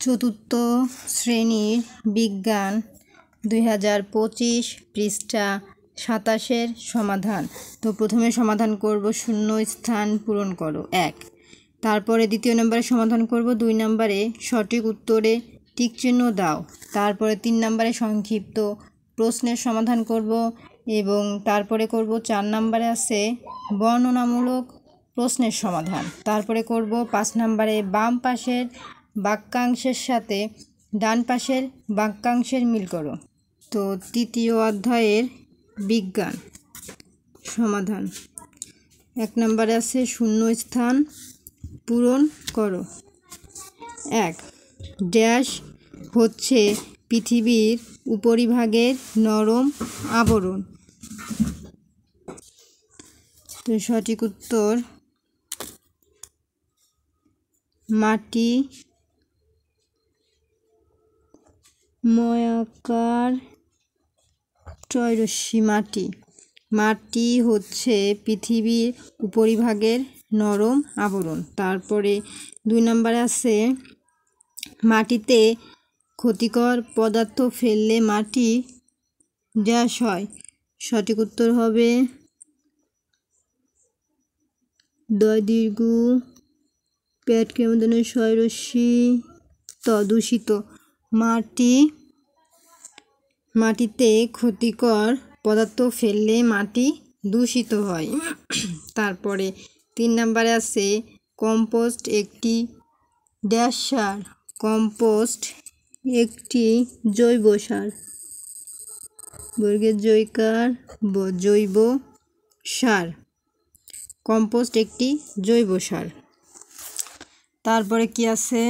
চতুর্থ শ্রেণীর বিজ্ঞান 2025 পৃষ্ঠা 27 সমাধান। তো প্রথমে সমাধান করব শূন্য স্থান পূরণ করো 1। তারপরে দ্বিতীয় নম্বরে সমাধান করব 2 নম্বরে সঠিক উত্তরে টিক চিহ্ন দাও। তারপরে 3 নম্বরে সংক্ষিপ্ত প্রশ্নের সমাধান করব এবং তারপরে করব 4 নম্বরে আছে বর্ণনামূলক প্রশ্নের সমাধান। তারপরে করব 5 নম্বরে বাম পাশের বাক্যাংশের সাথে ডান পাশের বাক্যাংশের মিল করো। তো তৃতীয় অধ্যায়ের বিজ্ঞান সমাধান 1 নম্বরে আছে শূন্য স্থান পূরণ করো। 1 ড্যাশ হচ্ছে পৃথিবীর উপরিভাগের নরম আবরণ। তো সঠিক উত্তর মাটি, ময়াকার ট্রয়রস্যি মাটি। মাটি হচ্ছে পৃথিবীর উপরিভাগের নরম আবরণ। তারপরে 2 নম্বরে আছে মাটিতে ক্ষতিকর পদার্থ ফেললে মাটি ড্যাশ হয়। সঠিক উত্তর হবে দয় দীর্ঘ পেট কেমন শয়রস্যি দূষিত। মাটিতে ক্ষতিকর পদার্থ ফেললে মাটি দূষিত হয়। তারপরে 3 নম্বরে আছে কম্পোস্ট একটি ড্যাশ সার। কম্পোস্ট একটি জৈব সার। বর্গের জৈকার জৈব সার। কম্পোস্ট একটি জৈব সার। তারপরে কি আছে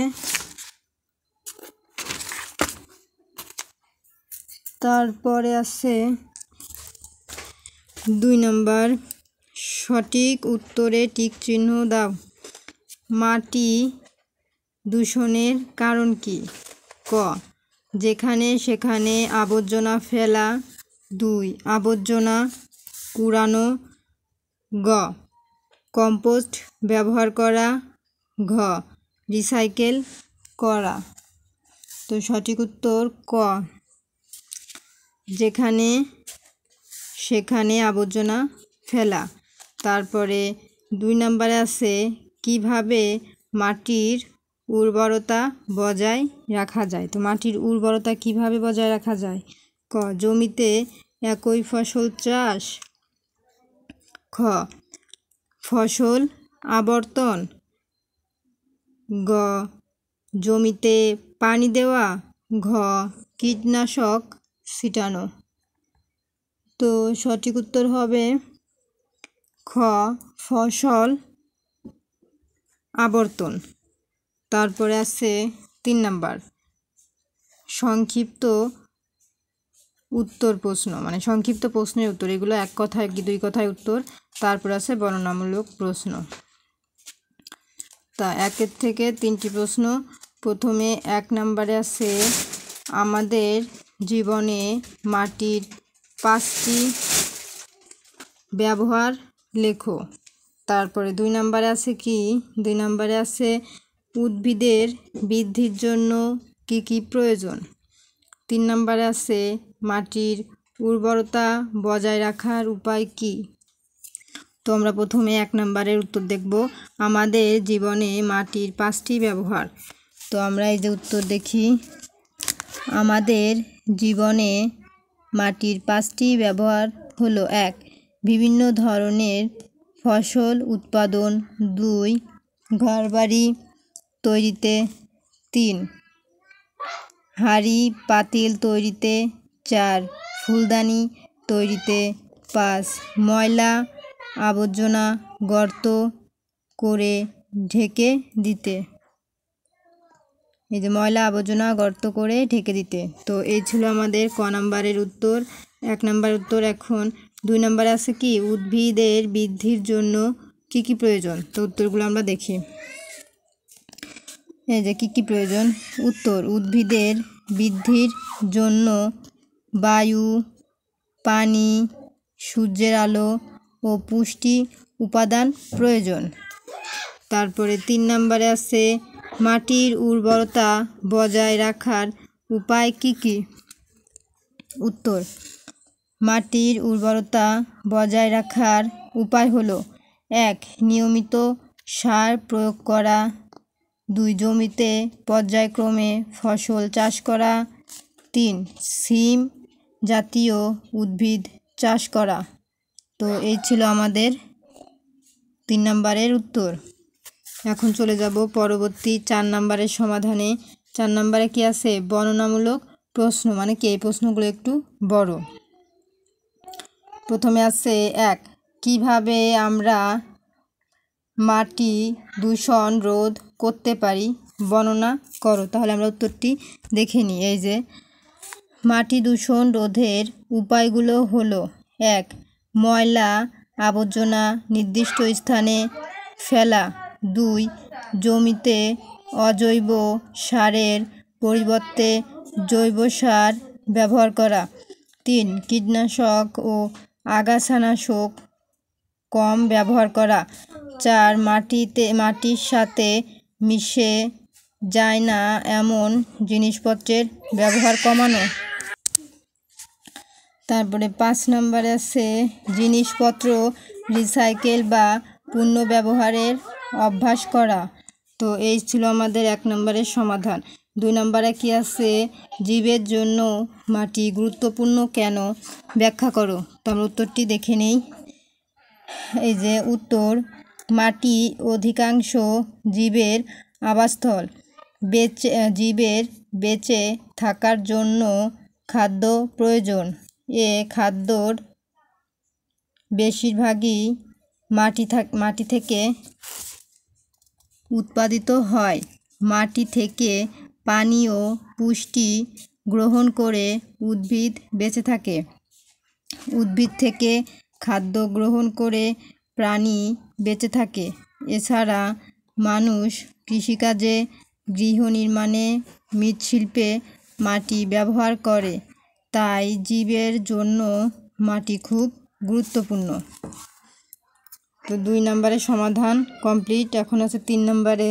তারপরে আছে 2 নম্বর সঠিক উত্তরে টিক চিহ্ন দাও। মাটি দূষণের কারণ কি? ক যেখানে সেখানে আবর্জনা ফেলা। 2 আবর্জনা কুড়ানো। গ কম্পোস্ট ব্যবহার করা। ঘ রিসাইকেল করা। তো সঠিক উত্তর ক যেখানে সেখানে আবর্জনা ফেলা। তারপরে 2 নম্বরে আছে কিভাবে মাটির উর্বরতা বজায় রাখা যায়। তো মাটির উর্বরতা কিভাবে বজায় রাখা যায়? ক জমিতে একই ফসল চাষ। খ ফসল আবর্তন। গ জমিতে পানি দেওয়া। ঘ কীটনাশক ছিটানো। তো সঠিক উত্তর হবে খ ফসল আবর্তন। তারপরে আছে 3 নম্বর সংক্ষিপ্ত উত্তর প্রশ্ন, মানে সংক্ষিপ্ত প্রশ্নের উত্তর। এগুলো এক কথায় কি 2 কথায় উত্তর। তারপর আছে বর্ণনামূলক প্রশ্ন। তা 1 থেকে 3টি প্রশ্ন। প্রথমে 1 নম্বরে আছে আমাদের জীবনে মাটির 5টি ব্যবহার লেখো। তারপরে 2 নম্বরে আছে কি 2 নম্বরে আছে উদ্ভিদের বৃদ্ধির জন্য কি কি প্রয়োজন। 3 নম্বরে আছে মাটির উর্বরতা বজায় রাখার উপায় কি। তো আমরা প্রথমে 1 নম্বরের উত্তর দেখব আমাদের জীবনে মাটির 5টি ব্যবহার। তো আমরা এই যে উত্তর দেখি আমাদের জীবনে মাটির 5টি ব্যবহার হলো 1 বিভিন্ন ধরনের ফসল উৎপাদন। 2 ঘরবাড়ি তৈরিতে। 3 হাঁড়ি পাতিল তৈরিতে। 4 ফুলদানি তৈরিতে। 5 ময়লা আবর্জনা গর্ত করে ঢেকে দিতে। এই যে ময়লা আবর্জনা গর্ত করে ঢেকে দিতে। তো এই ছিল আমাদের ক নম্বরের উত্তর। 1 নম্বর উত্তর। এখন 2 নম্বরে আছে কি উদ্ভিদের বৃদ্ধির জন্য কি কি প্রয়োজন। তো উত্তরগুলো আমরা দেখি। এই যে কি কি প্রয়োজন। উত্তর উদ্ভিদের বৃদ্ধির জন্য বায়ু, পানি, সূর্যের আলো ও পুষ্টি উপাদান প্রয়োজন। তারপরে 3 নম্বরে আছে মাটির উর্বরতা বজায় রাখার উপায় কী কী? উত্তর, মাটির উর্বরতা বজায় রাখার উপায় হলো: 1. নিয়মিত সার প্রয়োগ করা। 2. জমিতে পর্যায়ক্রমে ফসল চাষ করা। 3. সিম জাতীয় উদ্ভিদ চাষ করা। তো এই ছিল আমাদের 3 নম্বরের উত্তর। এখন চলে যাব পরবর্তী 4 নম্বরের সমাধানে। 4 নম্বরে কি আছে? বর্ণনামূলক প্রশ্ন, মানে কি এই প্রশ্নগুলো একটু বড়। প্রথমে আছে 1. কিভাবে আমরা মাটি দূষণ রোধ করতে পারি? বর্ণনা করো। তাহলে আমরা উত্তরটি দেখে নিই। এই যে মাটি দূষণ রোধের উপায়গুলো হলো: 1. ময়লা আবর্জনা নির্দিষ্ট স্থানে ফেলা। 2. জমিতে অজৈব সারের পরিবর্তে জৈব সার ব্যবহার করা। 3. কীটনাশক ও আগাছানাশক কম ব্যবহার করা। 4. মাটির সাথে মিশে যায় না এমন জিনিসপত্রের ব্যবহার কমানো। তারপরে 5 নম্বরে আছে জিনিসপত্র রিসাইকেল বা পুনর্ব্যবহারের অভ্যাস করা। তো এই ছিল আমাদের 1 নম্বরের সমাধান। 2 নম্বরে কি আছে? জীবের জন্য মাটি গুরুত্বপূর্ণ কেন ব্যাখ্যা করো। তো আমরা উত্তরটি দেখে নেই। এই যে উত্তর, মাটি অধিকাংশ জীবের আবাসস্থল। জীবের বেঁচে থাকার জন্য খাদ্য প্রয়োজন। এ খাদ্যর বেশিরভাগই মাটি থেকে উৎপাদিত হয়। মাটি থেকে পানি ও পুষ্টি গ্রহণ করে উদ্ভিদ বেঁচে থাকে। উদ্ভিদ থেকে খাদ্য গ্রহণ করে প্রাণী বেঁচে থাকে। এছাড়া মানুষ কৃষিকাজে, গৃহ নির্মাণে, মৃৎশিল্পে মাটি ব্যবহার করে। তাই জীবের জন্য মাটি খুব গুরুত্বপূর্ণ। তো 2 নম্বরের সমাধান কমপ্লিট। এখন আছে 3 নম্বরে,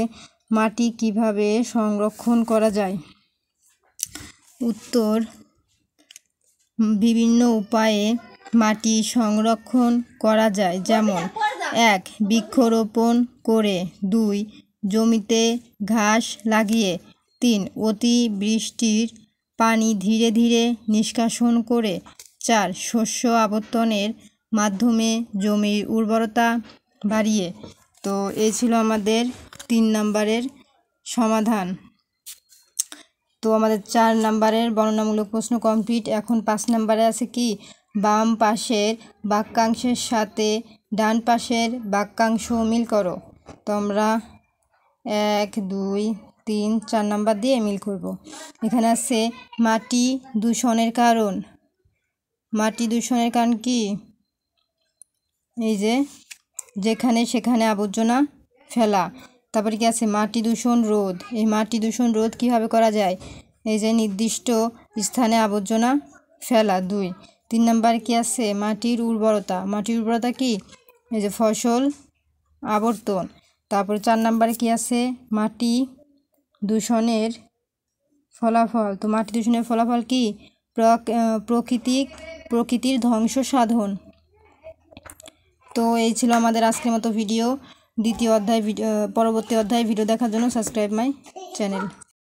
মাটি কিভাবে সংরক্ষণ করা যায়। উত্তর, বিভিন্ন উপায়ে মাটি সংরক্ষণ করা যায়। যেমন: 1. বৃক্ষরোপণ করে। 2. জমিতে ঘাস লাগিয়ে। 3. অতিবৃষ্টির পানি ধীরে ধীরে নিষ্কাশন করে। 4. শস্য আবর্তনের মাধ্যমে জমির উর্বরতা বাড়িয়ে। তো এই ছিল আমাদের 3 নম্বরের সমাধান। তো আমাদের 4 নম্বরের বর্ণনামূলক প্রশ্ন কমপ্লিট। এখন 5 নম্বরে আছে কি? বাম পাশের বাক্যাংশের সাথে ডান পাশের বাক্যাংশ মিল করো। তো আমরা 1, 2, 3, 4 নম্বর দিয়ে মিল করব। এখানে আছে মাটি দূষণের কারণ। মাটি দূষণের কারণ কি? এই যে যেখানে সেখানে আবর্জনা ফেলা। তারপরে কি আছে? মাটি দূষণ রোধ। এই মাটি দূষণ রোধ কীভাবে করা যায়? এই যে নির্দিষ্ট স্থানে আবর্জনা ফেলা। 2. 3 নম্বর কি আছে? মাটির উর্বরতা। মাটির উর্বরতা কি? এই যে ফসল আবর্তন। তারপরে 4 নম্বরে কি আছে? মাটি দূষণের ফলাফল। তো মাটি দূষণের ফলাফল কি? প্রকৃতির ধ্বংস সাধন। তো এই ছিল আমাদের আজকের মতো ভিডিও। পরবর্তী অধ্যায়ে ভিডিও দেখার জন্য সাবস্ক্রাইব মাই চ্যানেল।